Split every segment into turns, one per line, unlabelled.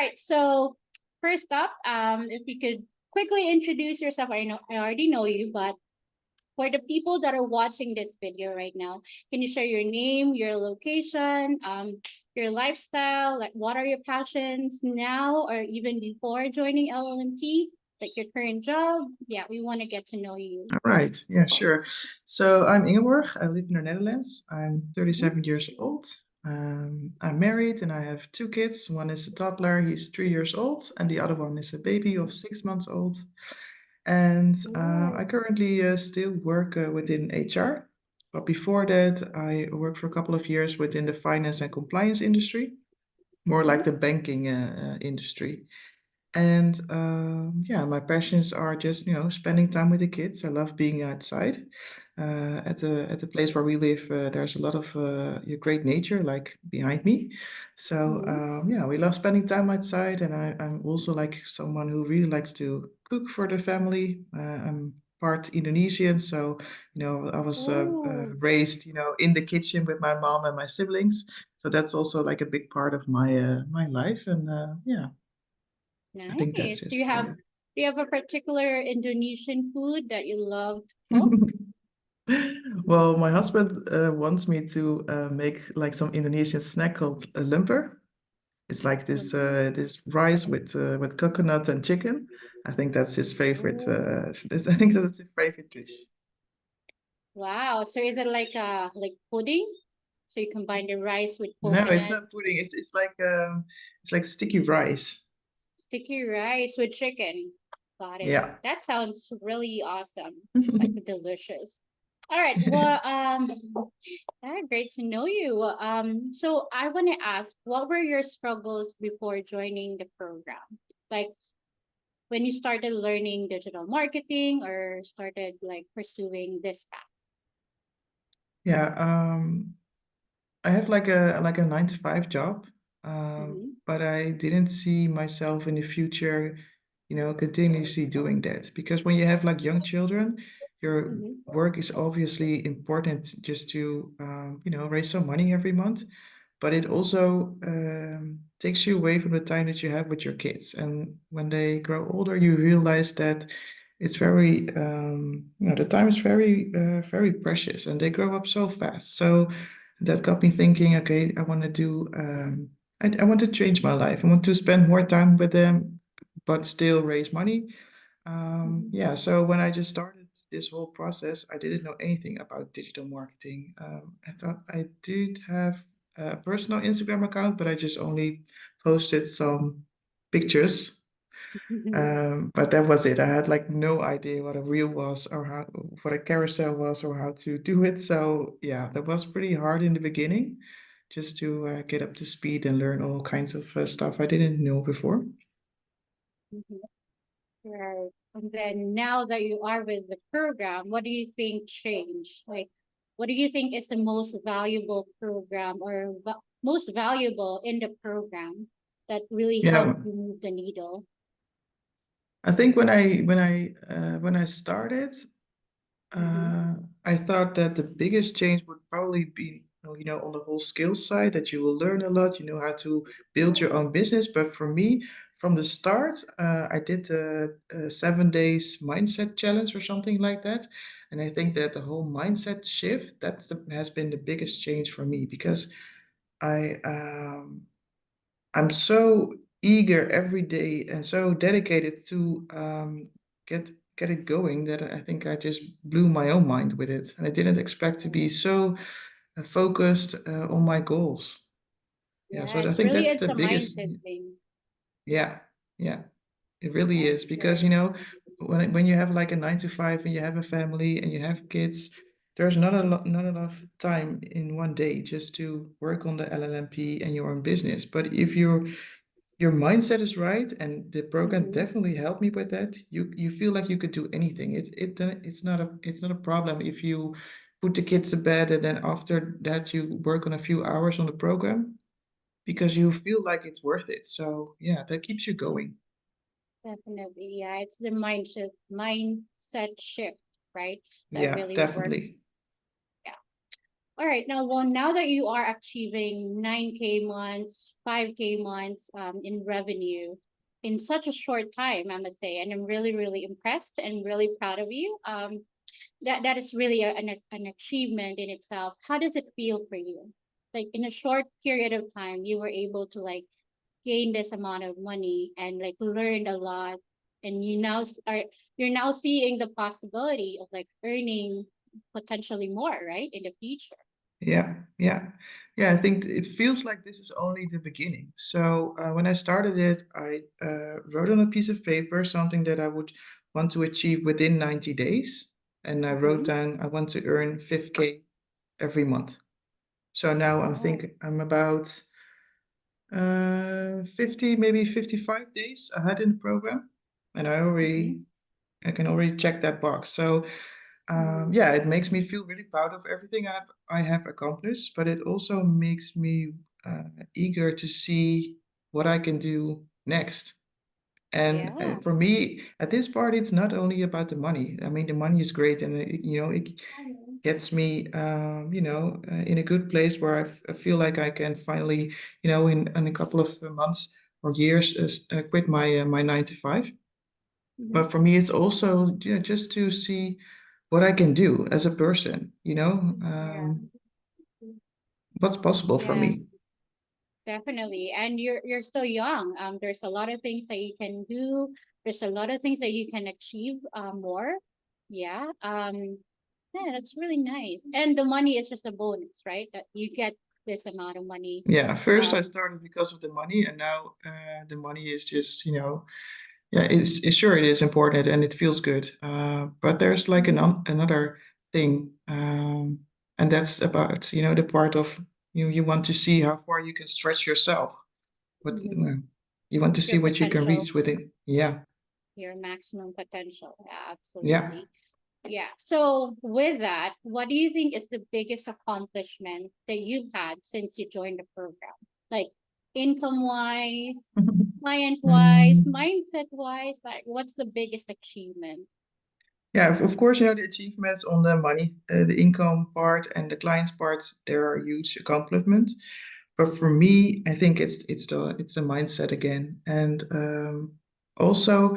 Right. So first up, if you could quickly introduce yourself. I know I already know you, but for the people that are watching this video right now, can you share your name, your location, your lifestyle, like what are your passions now or even before joining LLMP, like your current job? Yeah, we want to get to know you.
All right. Yeah, sure. So I'm Ingeborg. I live in the Netherlands. I'm
Mhm.
37 years old. I'm married and I have two kids. One is a toddler, he's 3 years old, and the other one is a baby of 6 months old. And I
Oh.
currently still work within HR. But before that, I worked for a couple of years within the finance and compliance industry, more like
Mhm.
the banking industry. And yeah, my passions are just, spending time with the kids. I love being outside. At the place where we live, there's a lot of great nature, like behind me. So
Mhm.
yeah, we love spending time outside, and I'm also like someone who really likes to cook for the family. I'm part Indonesian, so I was
Oh,
raised, in the kitchen with my mom and my siblings. So that's also like a big part of my life, and yeah. I think that's
nice.
just
Do you have a particular Indonesian food that you love to cook?
well, my husband wants me to make like some Indonesian snack called a lumper. It's like
Mhm.
this rice with coconut and chicken. I think that's his favorite.
Oh,
I think that's his favorite dish.
wow. So is it like pudding? So you combine the rice with
No, it's
coconut,
not pudding. It's like sticky rice.
sticky rice with chicken. Got it.
Yeah.
That sounds really awesome. Like delicious. All right. Well, great to know you. So I want to ask, what were your struggles before joining the program? Like when you started learning digital marketing or started like pursuing this path?
Yeah. I have like a 9 to 5 job,
Mm-hmm.
but I didn't see myself in the future, continuously doing that. Because when you have like young children, your
Mm-hmm.
work is obviously important just to raise some money every month, but it also takes you away from the time that you have with your kids. And when they grow older, you realize that it's very the time is very precious, and they grow up so fast. So that got me thinking, okay, I want to do, I want to change my life. I want to spend more time with them, but still raise money.
Mm-hmm.
Yeah, so when I just started this whole process, I didn't know anything about digital marketing. I thought I did have a personal Instagram account, but I just only posted some pictures, but that was it. I had like no idea what a reel was or how what a carousel was or how to do it. So yeah, that was pretty hard in the beginning, just to get up to speed and learn all kinds of stuff I didn't know before.
Right. And then now that you are with the program, what do you think changed? Like, what do you think is the most valuable program or most valuable in the program that really
Yeah,
helped you move the needle?
I think when I started,
Mm-hmm.
Uh, I thought that the biggest change would probably be, on the whole skills side, that you will learn a lot, you know how to build your own business. But for me, from the start, I did a 7 days mindset challenge or something like that. And I think that the whole mindset shift, has been the biggest change for me, because I I'm so eager every day and so dedicated to get it going, that I think I just blew my own mind with it, and I didn't expect to be so focused on my goals. Yeah, so
Yeah,
I
it's
think
really
that's
it's
the
a
biggest.
mindset thing.
Yeah, yeah, it really
That's
is, because
great.
when you have like a 9 to 5 and you have a family and you have kids, there's not enough time in one day just to work on the LLMP and your own business. But if your mindset is right, and the program
Mm-hmm.
definitely helped me with that, you feel like you could do anything. It's not a problem if you put the kids to bed and then after that you work on a few hours on the program, because you feel like it's worth it. So yeah, that keeps you going.
Definitely. Yeah, it's the mindset shift, right? That
Yeah,
really works.
definitely.
Yeah. All right. Now, well, now that you are achieving 9K months, 5K months in revenue in such a short time, I must say, and I'm really, really impressed and really proud of you. That is really an achievement in itself. How does it feel for you? Like in a short period of time, you were able to like gain this amount of money and like learned a lot, and you're now seeing the possibility of like earning potentially more, right, in the future.
Yeah, yeah, yeah. I think it feels like this is only the beginning. So when I started it, I wrote on a piece of paper something that I would want to achieve within 90 days, and I wrote
Mm-hmm.
down I want to earn 5K every month. So now
Wow.
I'm about 50, maybe 55 days ahead in the program, and
Mm-hmm.
I can already check that box. So
Mm-hmm.
yeah, it makes me feel really proud of everything I have accomplished, but it also makes me eager to see what I can do next. And
Yeah.
for me, at this part, it's not only about the money. I mean, the money is great, and it gets me, in a good place where I feel like I can finally, in a couple of months or years, quit my 9 to 5.
Mm-hmm.
But for me, it's also, yeah, just to see what I can do as a person,
Yeah.
what's possible for
Yeah.
me.
Definitely. And you're still young. There's a lot of things that you can do. There's a lot of things that you can achieve more. Yeah. Yeah, that's really nice. And the money is just a bonus, right? That you get this amount of money.
Yeah, first I
Um,
started because of the money, and now the money is just, yeah, it's sure it is important and it feels good. But there's like
mhm,
another thing, and that's about, the part of you want to see how far you can stretch yourself. What
mhm.
you want to see
Your
what you can
potential,
reach with it. Yeah,
your maximum potential. Yeah,
yeah.
absolutely. Yeah. So with that, what do you think is the biggest accomplishment that you've had since you joined the program? Like income wise, client wise,
Mm,
mindset wise, like what's the biggest achievement?
yeah, of course, the achievements on the money, the income part and the clients parts, there are huge accomplishments. But for me, I think it's the mindset again, and also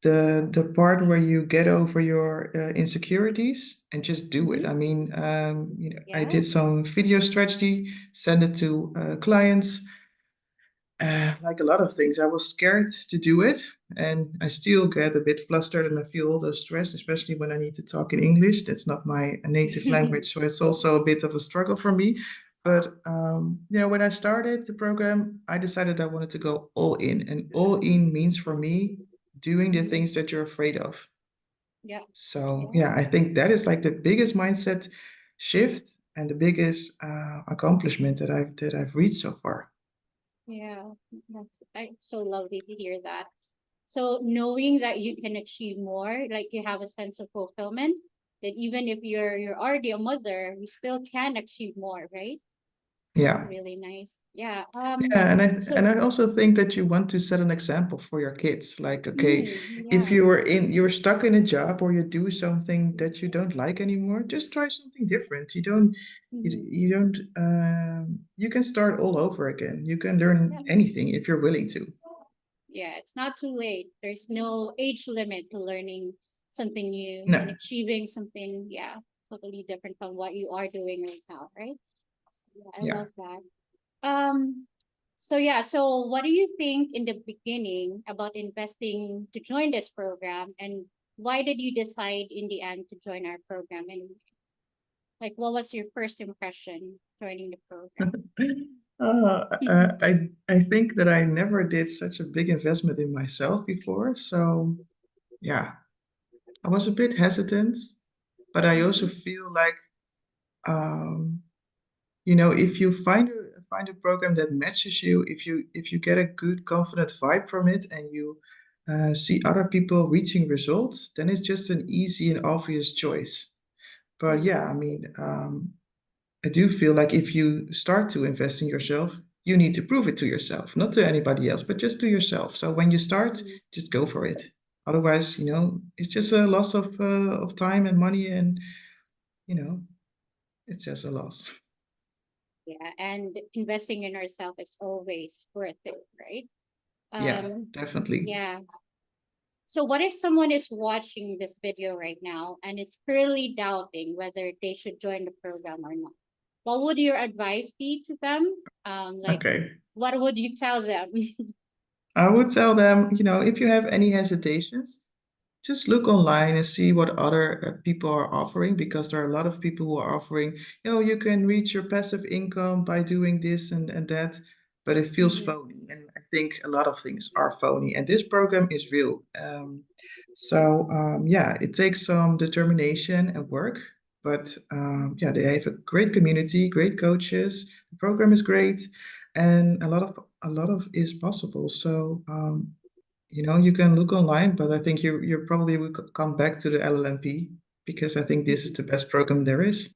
the part where you get over your insecurities and just do it.
Mm-hmm.
I mean, I
Yeah.
did some video strategy, send it to clients. Like a lot of things, I was scared to do it, and I still get a bit flustered and I feel all the stress, especially when I need to talk in English. That's not my native language, so it's also a bit of a struggle for me. But when I started the program, I decided I wanted to go all in, and all in means for me doing the
Mhm.
things that you're afraid of.
Yeah.
So
Yeah.
yeah, I think that is like the biggest mindset shift and the biggest accomplishment that I've reached so far.
Yeah. It's so lovely to hear that. So knowing that you can achieve more, like you have a sense of fulfillment, that even if you're already a mother, you still can achieve more, right? That's
Yeah.
really nice. Yeah.
Yeah, and I
So
and I also think that you want to set an example for your kids. Like, okay, if
yeah.
you're stuck in a job or you do something that you don't like anymore, just try something different.
Mhm.
You can start all over again. You can learn
Yeah.
anything if you're willing to.
Yeah. It's not too late. There's no age limit to learning something new and
No,
achieving something, yeah, totally different from what you are doing right now, right? Yeah, I
yeah.
love that. So yeah, so what do you think in the beginning about investing to join this program, and why did you decide in the end to join our program? And like, what was your first impression joining the program?
I think that I never did such a big investment in myself before. So yeah, I was a bit hesitant, but I also
Mhm.
feel like um, if you find a program that matches you, if you get a good confident vibe from it, and you see other people reaching results, then it's just an easy and obvious choice. But yeah, I
Mhm.
mean, I do feel like if you start to invest in yourself, you need to prove it to yourself, not to anybody else, but just to yourself. So when you start,
Mhm.
just go for it. Otherwise, it's just a loss of time and money, and you know it's just a loss.
Yeah, and investing in ourselves is always worth it, right?
Yeah,
Um,
definitely.
yeah. So what if someone is watching this video right now and is currently doubting whether they should join the program or not? What would your advice be to them? Like,
Okay.
what would you tell them?
I would tell them, if you have any hesitations, just look online and see what other people are offering, because there are a lot of people who are offering, you can reach your passive income by doing this and that, but it feels
Mhm.
phony. And I think a lot of things are phony, and this program is real. Yeah, it takes some determination and work, but yeah, they have a great community, great coaches. The program is great, and a lot of is possible. So you can look online, but I think you probably will come back to the LLMP, because I think this is the best program there is.